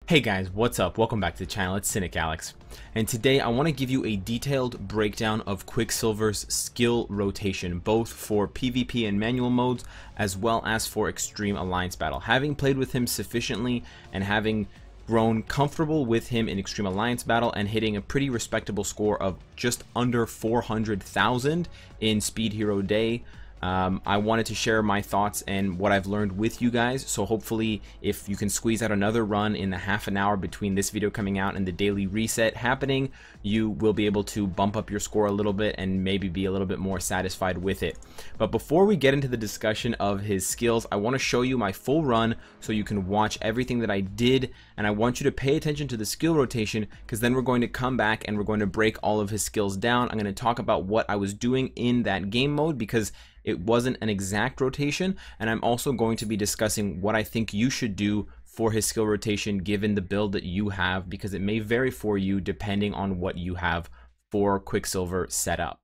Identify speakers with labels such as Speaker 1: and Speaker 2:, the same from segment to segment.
Speaker 1: Hey guys, what's up? Welcome back to the channel. It's Cynicalex, and today I want to give you a detailed breakdown of Quicksilver's skill rotation, both for PvP and manual modes, as well as for Extreme Alliance Battle. Having played with him sufficiently and having grown comfortable with him in Extreme Alliance Battle and hitting a pretty respectable score of just under 400,000 in Speed Hero Day, I wanted to share my thoughts and what I've learned with you guys. So hopefully if you can squeeze out another run in the half an hour between this video coming out and the daily reset happening, you will be able to bump up your score a little bit and maybe be a little bit more satisfied with it. But before we get into the discussion of his skills, I want to show you my full run so you can watch everything that I did, and I want you to pay attention to the skill rotation, because then we're going to come back and we're going to break all of his skills down. I'm going to talk about what I was doing in that game mode, because it wasn't an exact rotation, and I'm also going to be discussing what I think you should do for his skill rotation given the build that you have, because it may vary for you depending on what you have for Quicksilver set up.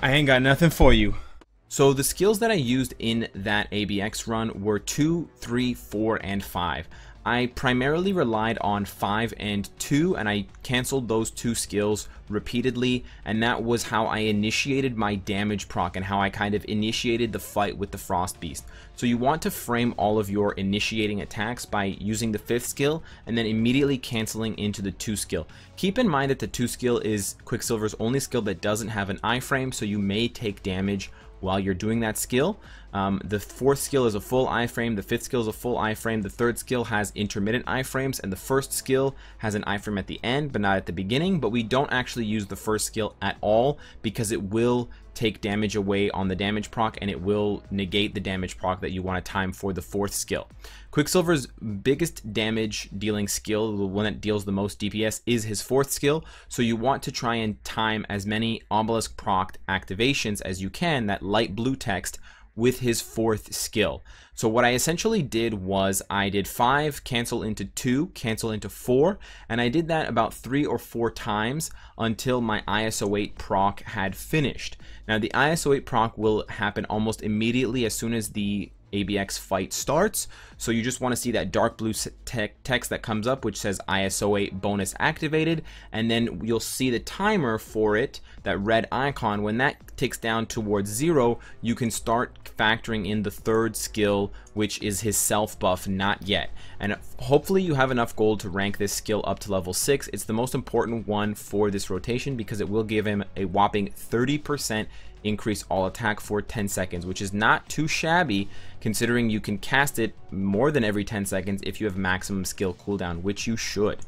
Speaker 1: I ain't got nothing for you. So the skills that I used in that ABX run were 2, 3, 4, and 5. I primarily relied on 5 and 2, and I canceled those 2 skills repeatedly, and that was how I initiated my damage proc and how I kind of initiated the fight with the Frost Beast. So you want to frame all of your initiating attacks by using the 5th skill and then immediately canceling into the 2 skill. Keep in mind that the 2 skill is Quicksilver's only skill that doesn't have an iframe, so you may take damage while you're doing that skill. The fourth skill is a full iframe, the fifth skill is a full iframe, the third skill has intermittent iframes, and the first skill has an iframe at the end but not at the beginning. But we don't actually use the first skill at all because it will take damage away on the damage proc, and it will negate the damage proc that you want to time for the fourth skill. Quicksilver's biggest damage dealing skill, the one that deals the most DPS, is his fourth skill, so you want to try and time as many obelisk proc activations as you can, that light blue text, with his fourth skill. So what I essentially did was I did 5 cancel into 2 cancel into 4, and I did that about 3 or 4 times until my ISO 8 proc had finished. Now the ISO 8 proc will happen almost immediately as soon as the ABX fight starts, so you just want to see that dark blue text that comes up which says ISO 8 bonus activated, and then you'll see the timer for it, that red icon. When that ticks down towards 0, you can start factoring in the third skill, which is his self buff, not yet. And hopefully you have enough gold to rank this skill up to level 6. It's the most important one for this rotation because it will give him a whopping 30% increase all attack for 10 seconds, which is not too shabby considering you can cast it more than every 10 seconds if you have maximum skill cooldown, which you should.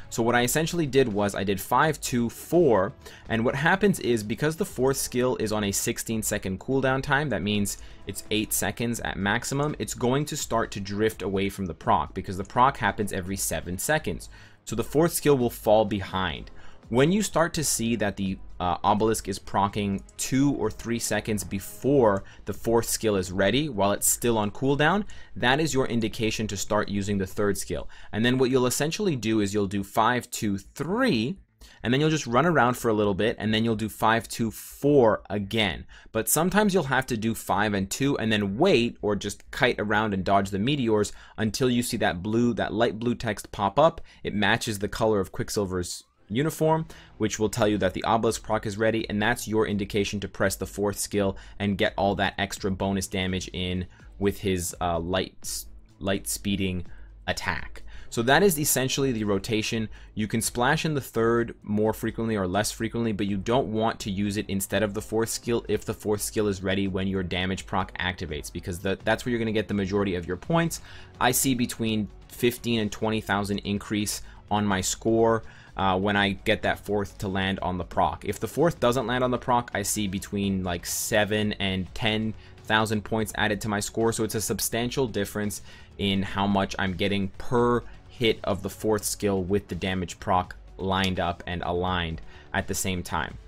Speaker 1: So what I essentially did was I did 5, 2, 4, and what happens is because the fourth skill is on a 16-second cooldown time, that means it's 8 seconds at maximum, it's going to start to drift away from the proc because the proc happens every 7 seconds. So the fourth skill will fall behind. When you start to see that the obelisk is proccing 2 or 3 seconds before the fourth skill is ready while it's still on cooldown, that is your indication to start using the third skill. And then what you'll essentially do is you'll do 5, 2, 3, and then you'll just run around for a little bit, and then you'll do 5, 2, 4 again. But sometimes you'll have to do 5 and 2 and then wait or just kite around and dodge the meteors until you see that light blue text pop up. It matches the color of Quicksilver's uniform, which will tell you that the obelisk proc is ready, and that's your indication to press the fourth skill and get all that extra bonus damage in with his light speeding attack. So that is essentially the rotation. You can splash in the third more frequently or less frequently, but you don't want to use it instead of the fourth skill if the fourth skill is ready when your damage proc activates, because that's where you're going to get the majority of your points. I see between 15 and 20,000 increase on my score when I get that fourth to land on the proc. If the fourth doesn't land on the proc, I see between like 7 and 10,000 points added to my score. So it's a substantial difference in how much I'm getting per hit of the fourth skill with the damage proc lined up and aligned at the same time.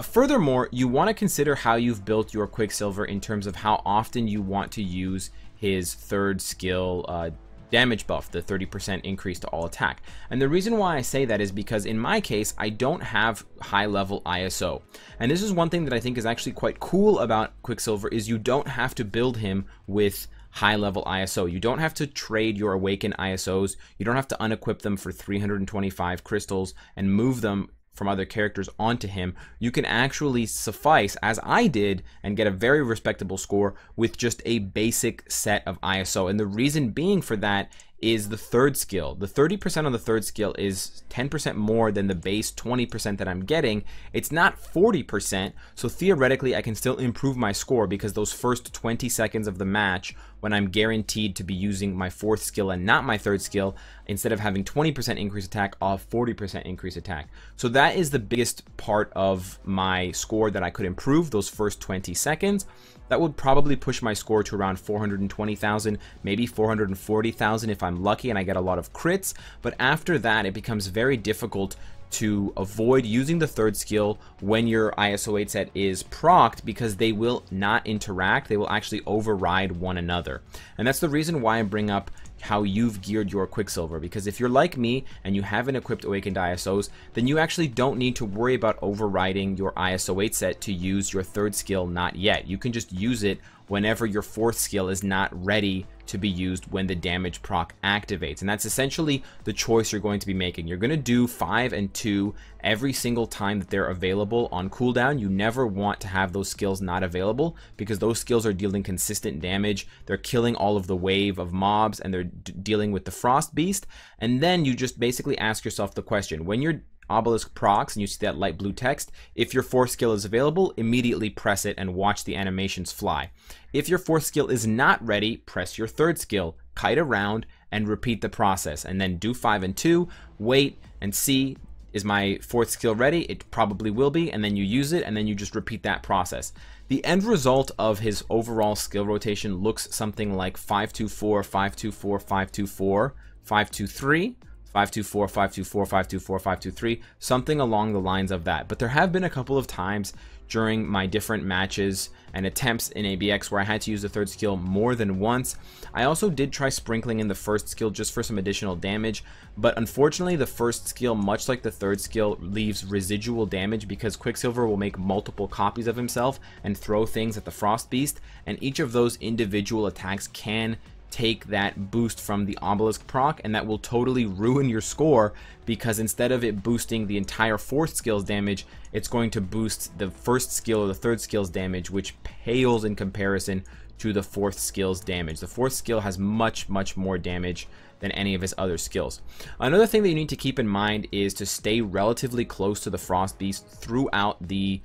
Speaker 1: Furthermore, you want to consider how you've built your Quicksilver in terms of how often you want to use his third skill damage buff, the 30% increase to all attack. And the reason why I say that is because in my case, I don't have high level ISO. And this is one thing that I think is actually quite cool about Quicksilver, is you don't have to build him with high level ISO. You don't have to trade your Awaken ISOs. You don't have to unequip them for 325 crystals and move them from other characters onto him. You can actually suffice, as I did, and get a very respectable score with just a basic set of ISO. And the reason being for that is the third skill. The 30% on the third skill is 10% more than the base 20% that I'm getting. It's not 40%, so theoretically I can still improve my score because those first 20 seconds of the match, when I'm guaranteed to be using my fourth skill and not my third skill, instead of having 20% increase attack, I'll have 40% increase attack. So that is the biggest part of my score that I could improve, those first 20 seconds. That would probably push my score to around 420,000, maybe 440,000 if I'm lucky and I get a lot of crits. But after that, it becomes very difficult to avoid using the third skill when your ISO 8 set is procced, because they will not interact. They will actually override one another. And that's the reason why I bring up how you've geared your Quicksilver, because if you're like me and you haven't equipped Awakened ISOs, then you actually don't need to worry about overriding your ISO 8 set to use your third skill not yet. You can just use it whenever your fourth skill is not ready to be used when the damage proc activates. And that's essentially the choice you're going to be making. You're going to do 5 and 2 every single time that they're available on cooldown. You never want to have those skills not available, because those skills are dealing consistent damage. They're killing all of the wave of mobs, and they're dealing with the frost beast. And then you just basically ask yourself the question, when your obelisk procs and you see that light blue text, if your fourth skill is available, immediately press it and watch the animations fly. If your fourth skill is not ready, press your third skill, kite around, and repeat the process. And then do 5 and 2, wait and see, is my fourth skill ready? It probably will be, and then you use it, and then you just repeat that process. The end result of his overall skill rotation looks something like 5-2-4, 5-2-4, 5-2-4, 5-2-3, 5-2-4, 5-2-4, 5-2-4, 5-2-3, something along the lines of that. But there have been a couple of times during my different matches and attempts in ABX where I had to use the third skill more than once. I also did try sprinkling in the first skill just for some additional damage, but unfortunately the first skill, much like the third skill, leaves residual damage because Quicksilver will make multiple copies of himself and throw things at the Frost Beast, and each of those individual attacks can take that boost from the obelisk proc, and that will totally ruin your score because instead of it boosting the entire fourth skill's damage, it's going to boost the first skill or the third skill's damage, which pales in comparison to the fourth skill's damage. The fourth skill has much more damage than any of his other skills. Another thing that you need to keep in mind is to stay relatively close to the Frost Beast throughout the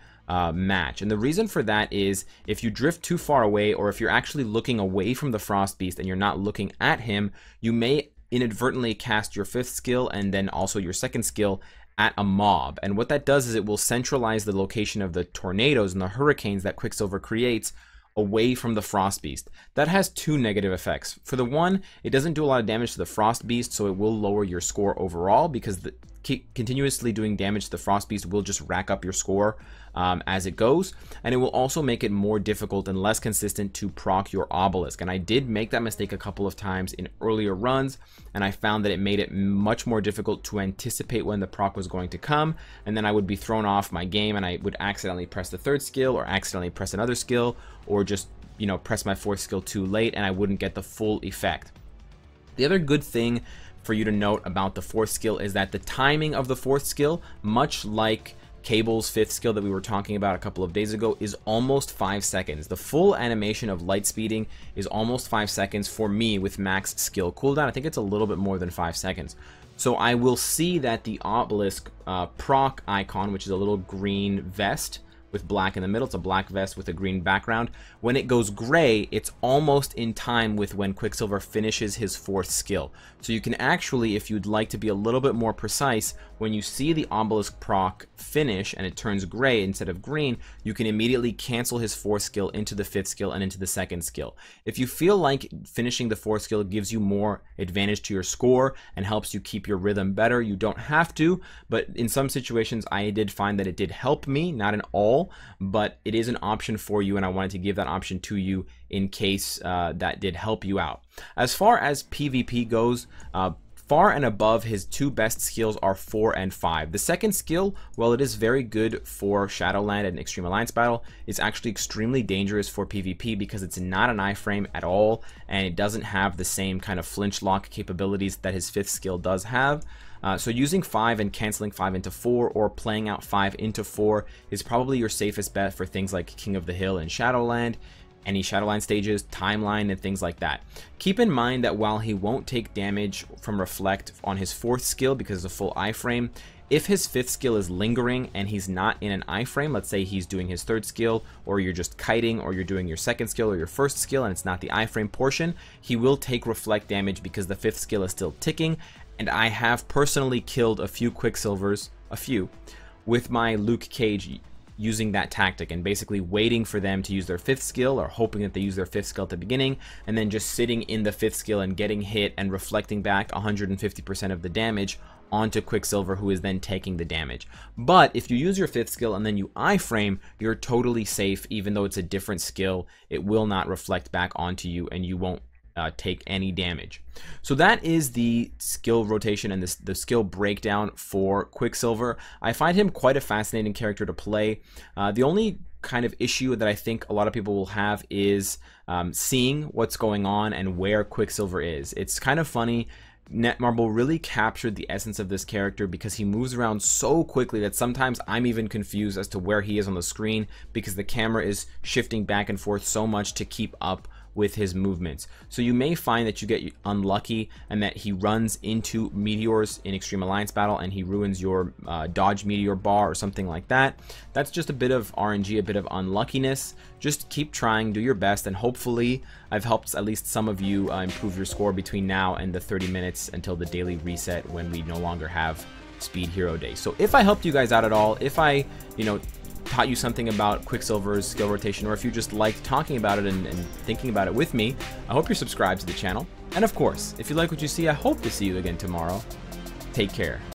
Speaker 1: match. And the reason for that is if you drift too far away, or if you're actually looking away from the Frost Beast and you're not looking at him, you may inadvertently cast your fifth skill and then also your second skill at a mob. And what that does is it will centralize the location of the tornadoes and the hurricanes that Quicksilver creates away from the Frost Beast. That has two negative effects. For the one, it doesn't do a lot of damage to the Frost Beast, so it will lower your score overall because continuously doing damage to the Frost Beast will just rack up your score as it goes, and it will also make it more difficult and less consistent to proc your obelisk. And I did make that mistake a couple of times in earlier runs, and I found that it made it much more difficult to anticipate when the proc was going to come, and then I would be thrown off my game and I would accidentally press the third skill or accidentally press another skill, or just, you know, press my fourth skill too late and I wouldn't get the full effect. The other good thing for you to note about the fourth skill is that the timing of the fourth skill, much like Cable's fifth skill that we were talking about a couple of days ago, is almost 5 seconds. The full animation of light speeding is almost 5 seconds for me with max skill cooldown. I think it's a little bit more than 5 seconds. So I will see that the obelisk proc icon, which is a little green vest with black in the middle, it's a black vest with a green background. When it goes gray, it's almost in time with when Quicksilver finishes his fourth skill. So you can actually, if you'd like to be a little bit more precise, when you see the obelisk proc finish and it turns gray instead of green, you can immediately cancel his fourth skill into the fifth skill and into the second skill. If you feel like finishing the fourth skill gives you more advantage to your score and helps you keep your rhythm better, you don't have to, but in some situations I did find that it did help me, not in all, but it is an option for you, and I wanted to give that option to you in case that did help you out. As far as PvP goes, far and above his two best skills are 4 and 5. The second skill, while it is very good for Shadowland and Extreme Alliance Battle, is actually extremely dangerous for PvP because it's not an iframe at all, and it doesn't have the same kind of flinch lock capabilities that his fifth skill does have. So using 5 and canceling 5 into 4, or playing out 5 into 4, is probably your safest bet for things like King of the Hill and Shadowland, any Shadowland stages, Timeline, and things like that. Keep in mind that while he won't take damage from Reflect on his fourth skill because it's a full iframe, if his fifth skill is lingering and he's not in an iframe, let's say he's doing his third skill, or you're just kiting, or you're doing your second skill or your first skill and it's not the iframe portion, he will take Reflect damage because the fifth skill is still ticking. And I have personally killed a few Quicksilvers, with my Luke Cage using that tactic and basically waiting for them to use their fifth skill, or hoping that they use their fifth skill at the beginning, and then just sitting in the fifth skill and getting hit and reflecting back 150% of the damage onto Quicksilver, who is then taking the damage. But if you use your fifth skill and then you iframe, you're totally safe. Even though it's a different skill, it will not reflect back onto you and you won't take any damage. So that is the skill rotation and the skill breakdown for Quicksilver. I find him quite a fascinating character to play. The only kind of issue that I think a lot of people will have is seeing what's going on and where Quicksilver is. It's kind of funny. Netmarble really captured the essence of this character because he moves around so quickly that sometimes I'm even confused as to where he is on the screen because the camera is shifting back and forth so much to keep up with his movements. So you may find that you get unlucky and that he runs into meteors in Extreme Alliance battle and he ruins your dodge meteor bar or something like that. That's just a bit of RNG, a bit of unluckiness. Just keep trying, do your best, and hopefully I've helped at least some of you improve your score between now and the 30 minutes until the daily reset when we no longer have Speed Hero Day. So if I helped you guys out at all, if I, taught you something about Quicksilver's skill rotation, or if you just liked talking about it and thinking about it with me, I hope you're subscribed to the channel. And of course, if you like what you see, I hope to see you again tomorrow. Take care.